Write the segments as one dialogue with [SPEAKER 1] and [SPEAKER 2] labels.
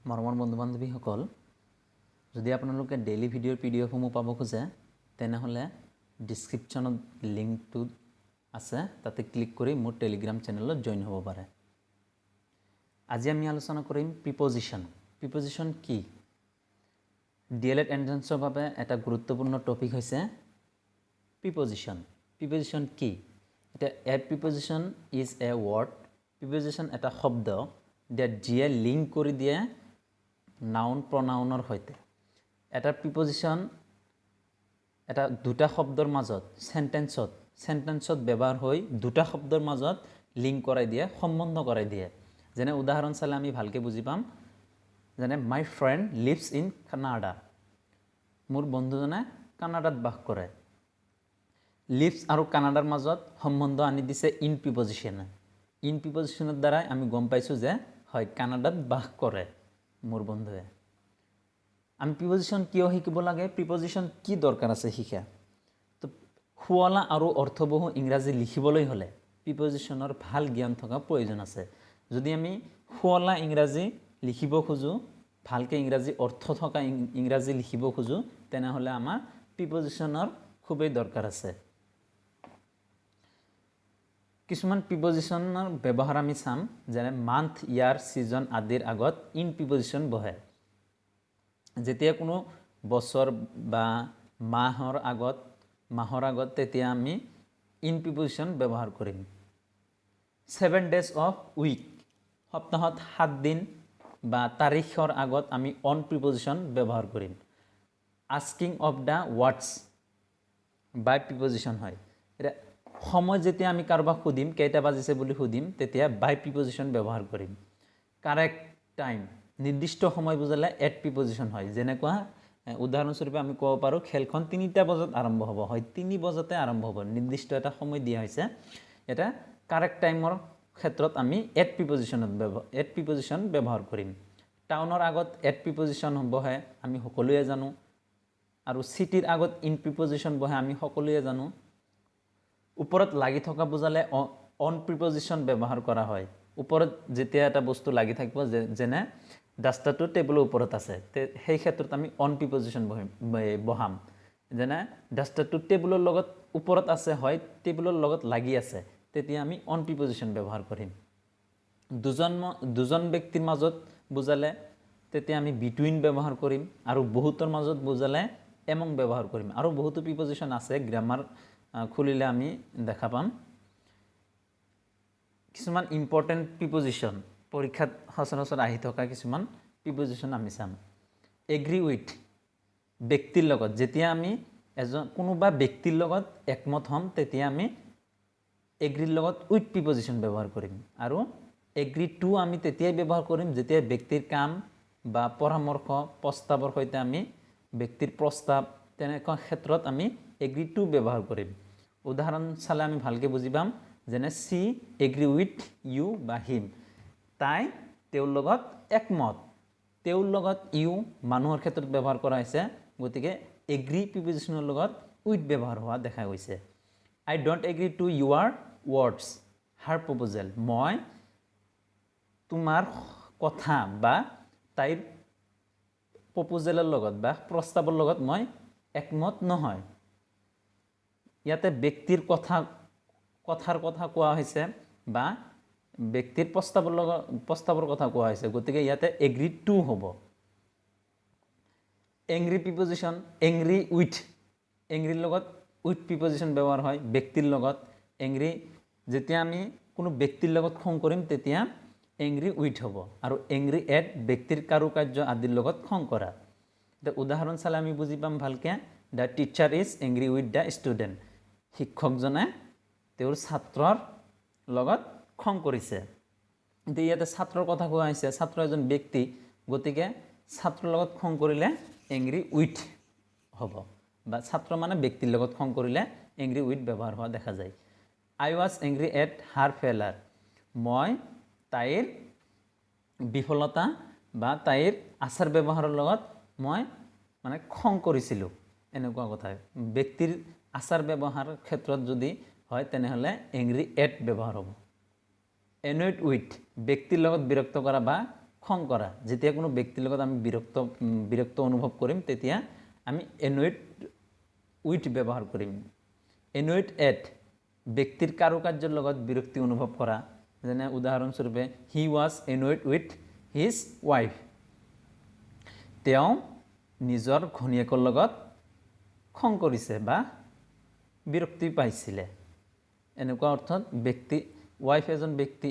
[SPEAKER 1] মৰমৰ বন্ধু বান্ধৱীসকল, যদি আপোনালোকে ডেইলি ভিডিঅ'ৰ পিডিএফসমূহ পাব খোজে তেনেহ'লে ডিছক্ৰিপশ্যনত লিংকটো আছে, তাতে ক্লিক কৰি মোৰ টেলিগ্ৰাম চেনেলত জইন হ'ব পাৰে। আজি আমি আলোচনা কৰিম প্ৰিপজিশ্যন। প্ৰিপজিশ্যন কি? ডিএলএড এন্ট্ৰেন্সৰ বাবে এটা গুৰুত্বপূৰ্ণ টপিক হৈছে প্ৰিপজিশ্যন। প্ৰিপজিশ্যন কি? এতিয়া a preposition is a word. Preposition এটা শব্দ যিয়ে লিংক কৰি দিয়ে নাউন প্ৰনাউনৰ সৈতে। এটা প্ৰিপজিশ্যন এটা দুটা শব্দৰ মাজত চেণ্টেন্সত ব্যৱহাৰ হৈ দুটা শব্দৰ মাজত লিংক কৰাই দিয়ে, সম্বন্ধ কৰাই দিয়ে। যেনে উদাহৰণ চালে আমি ভালকৈ বুজি পাম। যেনে my friend leaves in Canada. মোৰ বন্ধুজনে কানাডাত বাস কৰে। লিভছ আৰু কানাডাৰ মাজত সম্বন্ধ আনি দিছে ইন প্ৰিপজিশ্যনে। ইন প্ৰিপজিশ্যনৰ দ্বাৰাই আমি গম পাইছোঁ যে হয়, কানাডাত বাস কৰে মোৰ বন্ধুৱে। আমি প্ৰিপজিশ্যন কিয় শিকিব লাগে? প্ৰিপজিশ্যন কি দৰকাৰ আছে শিকা? তো শুৱলা আৰু অৰ্থবহু ইংৰাজী লিখিবলৈ হ'লে প্ৰিপজিশ্যনৰ ভাল জ্ঞান থকা প্ৰয়োজন আছে। যদি আমি শুৱলা ইংৰাজী লিখিব খোজোঁ, ভালকৈ ইংৰাজী অৰ্থ থকা ইংৰাজী লিখিব খোজোঁ, তেনেহ'লে আমাৰ প্ৰিপজিশ্যনৰ খুবেই দৰকাৰ আছে। কিছুমান প্ৰিপজিশ্যনৰ ব্যৱহাৰ আমি চাম। যেনে মান্থ, ইয়াৰ, ছিজন আদিৰ আগত ইন প্ৰিপজিশ্যন বহে। যেতিয়া কোনো বছৰ বা মাহৰ আগত তেতিয়া আমি ইন প্ৰিপজিশ্যন ব্যৱহাৰ কৰিম। 7 days অফ উইক, সপ্তাহত 7 দিন বা তাৰিখৰ আগত আমি অন প্ৰিপজিশ্যন ব্যৱহাৰ কৰিম। Asking of the whats by preposition হয়। এতিয়া সময় যেতিয়া আমি কাৰোবাক সুধিম, কেইটা বাজিছে বুলি সুধিম, তেতিয়া বাই প্ৰিপজিশ্যন ব্যৱহাৰ কৰিম। কাৰেক্ট টাইম, নিৰ্দিষ্ট সময় বুজালে এট প্ৰিপজিশ্যন হয়। যেনেকুৱা উদাহৰণস্বৰূপে আমি ক'ব পাৰোঁ খেলখন 3টা বজাত আৰম্ভ হ'ব। হয়, 3 বজাতে আৰম্ভ হ'ব, নিৰ্দিষ্ট এটা সময় দিয়া হৈছে। এটা কাৰেক্ট টাইমৰ ক্ষেত্ৰত আমি এট প্ৰিপজিশ্যন ব্যৱহাৰ কৰিম। টাউনৰ আগত এট প্ৰিপজিশ্যন বহে, আমি সকলোৱে জানো। আৰু চিটিৰ আগত ইন প্ৰিপজিশ্যন বহে, আমি সকলোৱে জানো। ওপৰত লাগি থকা বুজালে অন প্ৰিপজিশ্যন ব্যৱহাৰ কৰা হয়। ওপৰত যেতিয়া এটা বস্তু লাগি থাকিব, যেনে ডাষ্টাৰটো টেবুলৰ ওপৰত আছে, সেই ক্ষেত্ৰত আমি অন প্ৰিপজিশ্যন বহাম। যেনে ডাষ্টাৰটো টেবুলৰ লগত ওপৰত আছে, হয় টেবুলৰ লগত লাগি আছে, তেতিয়া আমি অন প্ৰিপজিশ্যন ব্যৱহাৰ কৰিম। দুজন ব্যক্তিৰ মাজত বুজালে তেতিয়া আমি বিটুইন ব্যৱহাৰ কৰিম। আৰু বহুতৰ মাজত বুজালে এমং ব্যৱহাৰ কৰিম। আৰু বহুতো প্ৰিপজিশ্যন আছে, গ্ৰামাৰ খুলিলে আমি দেখা পাম। কিছুমান ইম্পৰ্টেণ্ট প্ৰিপজিশ্যন পৰীক্ষাত সচৰাচৰ আহি থকা কিছুমান প্ৰিপজিশ্যন আমি চাম। এগ্ৰি উইথ, ব্যক্তিৰ লগত, যেতিয়া আমি কোনোবা ব্যক্তিৰ লগত একমত হ'ম, তেতিয়া আমি এগ্ৰিৰ লগত উইথ প্ৰিপজিশ্যন ব্যৱহাৰ কৰিম। আৰু এগ্ৰি টু আমি তেতিয়াই ব্যৱহাৰ কৰিম যেতিয়া ব্যক্তিৰ কাম বা পৰামৰ্শ, প্ৰস্তাৱৰ সৈতে আমি ব্যক্তিৰ প্ৰস্তাৱ, তেনেকুৱা ক্ষেত্ৰত আমি এগ্ৰি টু ব্যৱহাৰ কৰিম। উদাহৰণ চালে আমি ভালকৈ বুজি পাম। যেনে চি এগ্ৰি উইথ ইউ বা হিম, তাই তেওঁৰ লগত একমত। তেওঁৰ লগত ইউ মানুহৰ ক্ষেত্ৰত ব্যৱহাৰ কৰা হৈছে, গতিকে এগ্ৰি প্ৰিপজিশ্যনৰ লগত উইথ ব্যৱহাৰ হোৱা দেখা গৈছে। I don't agree to your words her proposal, মই তোমাৰ কথা বা তাইৰ প্ৰপ'জেলৰ লগত বা প্ৰস্তাৱৰ লগত মই একমত নহয়। ইয়াতে ব্যক্তিৰ কথাৰ কথা কোৱা হৈছে বা ব্যক্তিৰ প্ৰস্তাৱৰ কথা কোৱা হৈছে, গতিকে ইয়াতে এগ্ৰি টু হ'ব। এংগ্ৰি প্ৰিপজিশ্যন, এংগ্ৰি উইথ, এংগ্ৰিৰ লগত উইথ প্ৰিপজিশ্যন ব্যৱহাৰ হয় ব্যক্তিৰ লগত। এংগ্ৰি, যেতিয়া আমি কোনো ব্যক্তিৰ লগত খং কৰিম তেতিয়া এংগ্ৰি উইথ হ'ব। আৰু এংগ্ৰি এট, ব্যক্তিৰ কাৰুকাৰ্য আদিৰ লগত খং কৰা। এতিয়া উদাহৰণ চালে আমি বুজি পাম ভালকৈ। The teacher is angry with the student, শিক্ষকজনে তেওঁৰ ছাত্ৰৰ লগত খং কৰিছে। এতিয়া ইয়াতে ছাত্ৰৰ কথা কোৱা হৈছে, ছাত্ৰ এজন ব্যক্তি, গতিকে ছাত্ৰৰ লগত খং কৰিলে এংগ্ৰি উইথ হ'ব, বা ছাত্ৰ মানে ব্যক্তিৰ লগত খং কৰিলে এংগ্ৰি উইথ ব্যৱহাৰ হোৱা দেখা যায়। I was angry at her failure, মই তাইৰ বিফলতা বা তাইৰ আচাৰ ব্যৱহাৰৰ লগত মই মানে খং কৰিছিলোঁ, এনেকুৱা কথা। ব্যক্তিৰ আচাৰ ব্যৱহাৰৰ ক্ষেত্ৰত যদি হয় তেনেহ'লে এংগ্ৰি এট ব্যৱহাৰ হ'ব। এনয়েড উইথ, ব্যক্তিৰ লগত বিৰক্ত কৰা বা খং কৰা যেতিয়া কোনো ব্যক্তিৰ লগত আমি বিৰক্ত অনুভৱ কৰিম তেতিয়া আমি এনয়েড উইথ ব্যৱহাৰ কৰিম এনয়েড এট ব্যক্তিৰ কাৰুকাৰ্যৰ লগত বিৰক্তি অনুভৱ কৰা যেনে উদাহৰণস্বৰূপে he was annoyed with his wife তেওঁ নিজৰ ঘনীয়েকৰ লগত খং কৰিছে বা বিৰক্তি পাইছিলে এনেকুৱা অৰ্থত ব্যক্তি ৱাইফ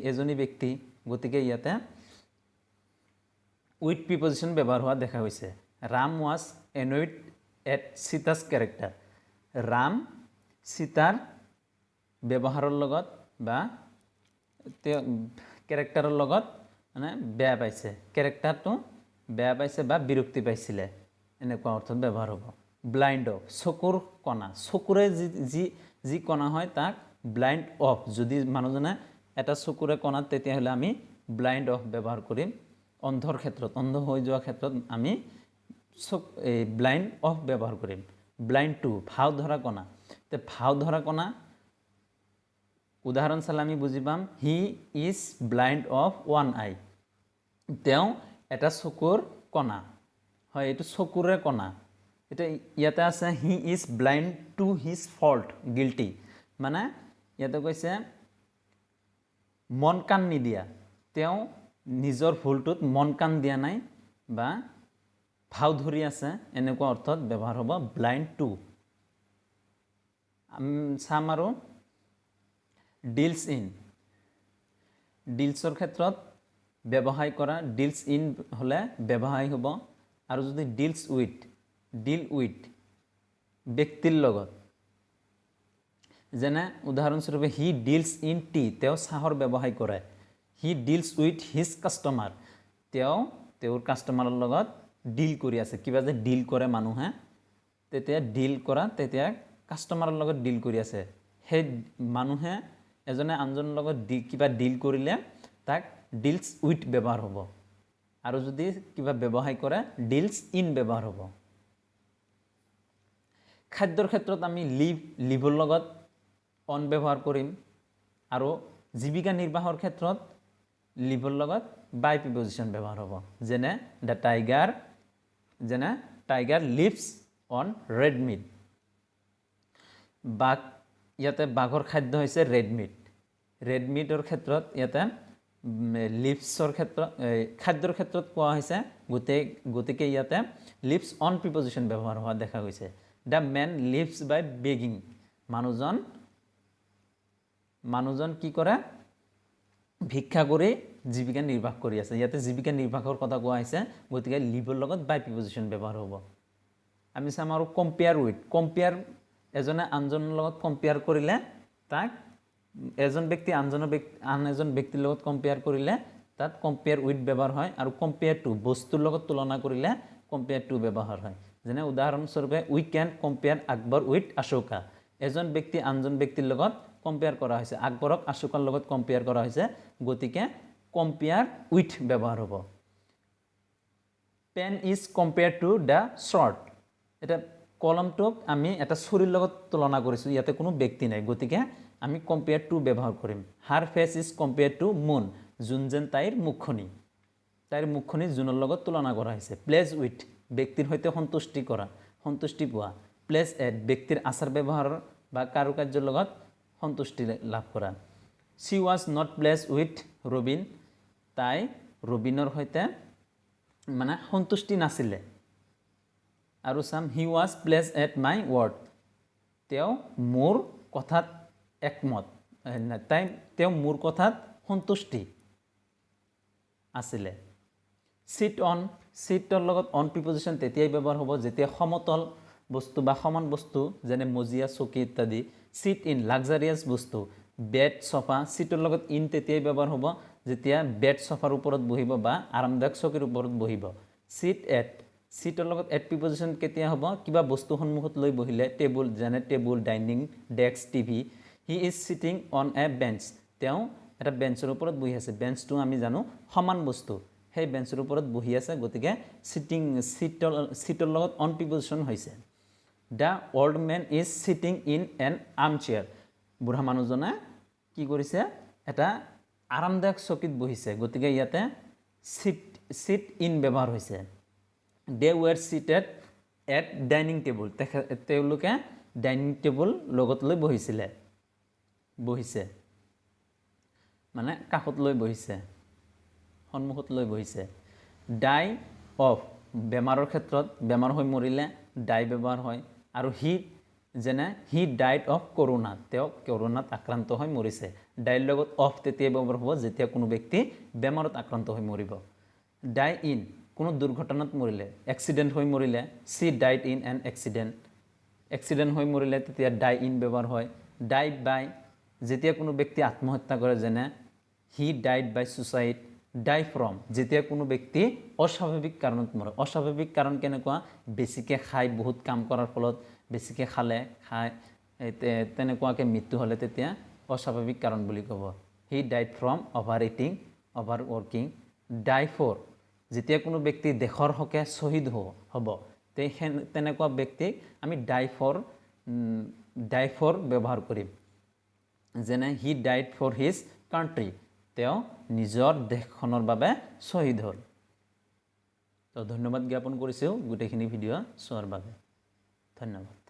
[SPEAKER 1] এজনী ব্যক্তি গতিকে ইয়াতে উইথ প্ৰিপজিশ্যন ব্যৱহাৰ হোৱা দেখা গৈছে Ram was annoyed at Sita's character Ram সীতাৰ ব্যৱহাৰৰ লগত বা তেওঁ কেৰেক্টাৰৰ লগত মানে বেয়া পাইছে কেৰেক্টাৰটো বেয়া পাইছে বা বিৰক্তি পাইছিলে এনেকুৱা অৰ্থত ব্যৱহাৰ হ'ব ব্লাইণ্ড অফ চকুৰ কণা চকুৰে যি কণা হয় তাক ব্লাইণ্ড অফ যদি মানুহজনে এটা চকুৰে কণাত তেতিয়াহ'লে আমি ব্লাইণ্ড অফ ব্যৱহাৰ কৰিম অন্ধৰ ক্ষেত্ৰত অন্ধ হৈ যোৱা ক্ষেত্ৰত আমি ব্লাইণ্ড অফ ব্যৱহাৰ কৰিম ব্লাইণ্ড টু ভাও ধৰা কণা তে ভাও ধৰা কণা উদাহৰণ চালে আমি বুজি পাম he is blind of one eye তেওঁ এটা চকুৰ কণা হয় এইটো চকুৰে কণা এটা ইয়াতে আছে হি is blind to his fault guilty মানে ইয়াতে কৈছে মন কাণ নিদিয়া তেওঁ নিজৰ ভুলটোত মন কাণ দিয়া নাই বা ভাও ধৰি আছে এনেকুৱা অৰ্থত ব্যৱহাৰ হ'ব ব্লাইণ্ড টু চাম আৰু ডিলছ ইন ডিলছৰ ক্ষেত্ৰত ব্যৱসায় কৰা ডিলছ ইন হ'লে ব্যৱসায় হ'ব আৰু যদি ডিল উইথ ব্যক্তিৰ লগত যেনে উদাহৰণস্বৰূপে হি ডিলছ ইন টি তেওঁ চাহৰ ব্যৱসায় কৰে হি ডিলছ উইথ হিজ কাষ্টমাৰ তেওঁৰ কাষ্টমাৰৰ লগত ডিল কৰি আছে কিবা যে ডিল কৰে মানুহে তেতিয়া ডিল কৰা তেতিয়া কাষ্টমাৰৰ লগত ডিল কৰি আছে সেই মানুহে এজনে আনজনৰ লগত কিবা ডিল কৰিলে তাক ডিলছ উইথ ব্যৱহাৰ হ'ব আৰু যদি কিবা ব্যৱসায় কৰে ডিলছ ইন ব্যৱহাৰ হ'ব খাদ্যৰ ক্ষেত্ৰত আমি লিভৰ লগত অন ব্যৱহাৰ কৰিম আৰু জীৱিকা নিৰ্বাহৰ ক্ষেত্ৰত লিভৰ লগত বাই প্ৰিপজিশ্যন ব্যৱহাৰ হ'ব যেনে tiger lives on red meat বাঘ ইয়াতে বাঘৰ খাদ্য হৈছে ৰেড মিটৰ ক্ষেত্ৰত ইয়াতে লিভছৰ ক্ষেত্ৰত খাদ্যৰ ক্ষেত্ৰত কোৱা হৈছে গতিকে ইয়াতে লিভছ অন প্ৰিপজিশ্যন ব্যৱহাৰ হোৱা দেখা গৈছে the man lives by begging মানুহজন কি কৰে ভিক্ষা কৰি জীৱিকা নিৰ্বাহ কৰি আছে ইয়াতে জীৱিকা নিৰ্বাহৰ কথা কোৱা হৈছে গতিকে লিভৰ লগত বাই প্ৰিপজিশ্যন ব্যৱহাৰ হ'ব আমি চাম আৰু কম্পেয়াৰ এজনে আনজনৰ লগত কম্পেয়াৰ কৰিলে তাক এজন ব্যক্তি আন এজন ব্যক্তিৰ লগত কম্পেয়াৰ কৰিলে তাত কম্পেয়াৰ উইথ ব্যৱহাৰ হয় আৰু কম্পেয়াৰ টু বস্তুৰ লগত তুলনা কৰিলে কম্পেয়াৰ টু ব্যৱহাৰ হয় যেনে উদাহৰণস্বৰূপে we can compare Akbar with Ashoka এজন ব্যক্তি আনজন ব্যক্তিৰ লগত কম্পেয়াৰ কৰা হৈছে আকবৰক অশোকাৰ লগত কম্পেয়াৰ কৰা হৈছে গতিকে কম্পেয়াৰ উইথ ব্যৱহাৰ হ'ব pen is compare to the sword এটা কলমটোক আমি এটা ছুৰীৰ লগত তুলনা কৰিছোঁ ইয়াতে কোনো ব্যক্তি নাই গতিকে আমি কম্পেয়াৰ টু ব্যৱহাৰ কৰিম হাৰ face is compare to moon জোন যেন তাইৰ মুখখনি জোনৰ লগত তুলনা কৰা হৈছে প্লেজ উইথ ব্যক্তিৰ সৈতে সন্তুষ্টি পোৱা প্লেজ এট ব্যক্তিৰ আচাৰ ব্যৱহাৰৰ বা কাৰুকাৰ্যৰ লগত সন্তুষ্টি লাভ কৰা she was not pleased with Robin তাই ৰবিনৰ সৈতে মানে সন্তুষ্টি নাছিলে আৰু Sam he was pleased at my word তেওঁ মোৰ কথাত একমত তেওঁ মোৰ কথাত সন্তুষ্টি আছিলে চিটৰ লগত অন প্ৰিপজিশ্যন তেতিয়াই ব্যৱহাৰ হ'ব যেতিয়া সমতল বস্তু বা সমান বস্তু যেনে মজিয়া চকী ইত্যাদি চিট ইন লাক্সাৰিয়াছ বস্তু বেড চফা চিটৰ লগত ইন তেতিয়াই ব্যৱহাৰ হ'ব যেতিয়া বেড চফাৰ ওপৰত বহিব বা আৰামদায়ক চকীৰ ওপৰত বহিব চিটৰ লগত এট প্ৰিপজিশ্যন কেতিয়া হ'ব কিবা বস্তু সন্মুখত লৈ বহিলে table dining desk TV he is cheating on a bench তেওঁ এটা বেঞ্চৰ ওপৰত বহি আছে বেঞ্চটো আমি জানো সমান বস্তু সেই বেঞ্চৰ ওপৰত বহি আছে গতিকে চিটৰ লগত অন প্ৰিপজিশ্যন হৈছে the old man is sitting in an armchair বুঢ়া মানুহজনে কি কৰিছে এটা আৰামদায়ক চকীত বহিছে গতিকে ইয়াতে সিট ইন ব্যৱহাৰ হৈছে দে ৱেৰ সিটেড এট ডাইনিং টেবুল তেওঁলোকে ডাইনিং টেবুল লগত লৈ বহিছে মানে কাষত লৈ বহিছে সন্মুখত লৈ বহিছে ডাই অফ বেমাৰৰ ক্ষেত্ৰত বেমাৰ হৈ মৰিলে ডাই ব্যৱহাৰ হয় আৰু হি ডাইড অফ কৰোণা তেওঁ কৰোণাত আক্ৰান্ত হৈ মৰিছে ডাইৰ লগত অফ তেতিয়া ব্যৱহাৰ হ'ব যেতিয়া কোনো ব্যক্তি বেমাৰত আক্ৰান্ত হৈ মৰিব ডাই ইন কোনো দুৰ্ঘটনাত মৰিলে এক্সিডেণ্ট হৈ মৰিলে C died in an accident হৈ মৰিলে তেতিয়া ডাই ইন ব্যৱহাৰ হয় ডাই বাই যেতিয়া কোনো ব্যক্তি আত্মহত্যা কৰে যেনে he died by সুচাইড dye from যেতিয়া কোনো ব্যক্তি অস্বাভাৱিক কাৰণত মৰে অস্বাভাৱিক কাৰণ কেনেকুৱা বেছিকৈ খাই বহুত কাম কৰাৰ ফলত বেছিকৈ খালে তেনেকুৱাকৈ মৃত্যু হ'লে তেতিয়া অস্বাভাৱিক কাৰণ বুলি ক'ব he died from overeating overworking die for যেতিয়া কোনো ব্যক্তি দেশৰ হকে শ্বহীদ হ'ব তেনেকুৱা ব্যক্তিক আমি ডাই ফৰ ব্যৱহাৰ কৰিম যেনে he died for his country তেওঁ নিজৰ দেশখনৰ বাবে শ্বহীদ হ'ল তো ধন্যবাদ জ্ঞাপন কৰিছোঁ গোটেইখিনি ভিডিঅ' চোৱাৰ বাবে ধন্যবাদ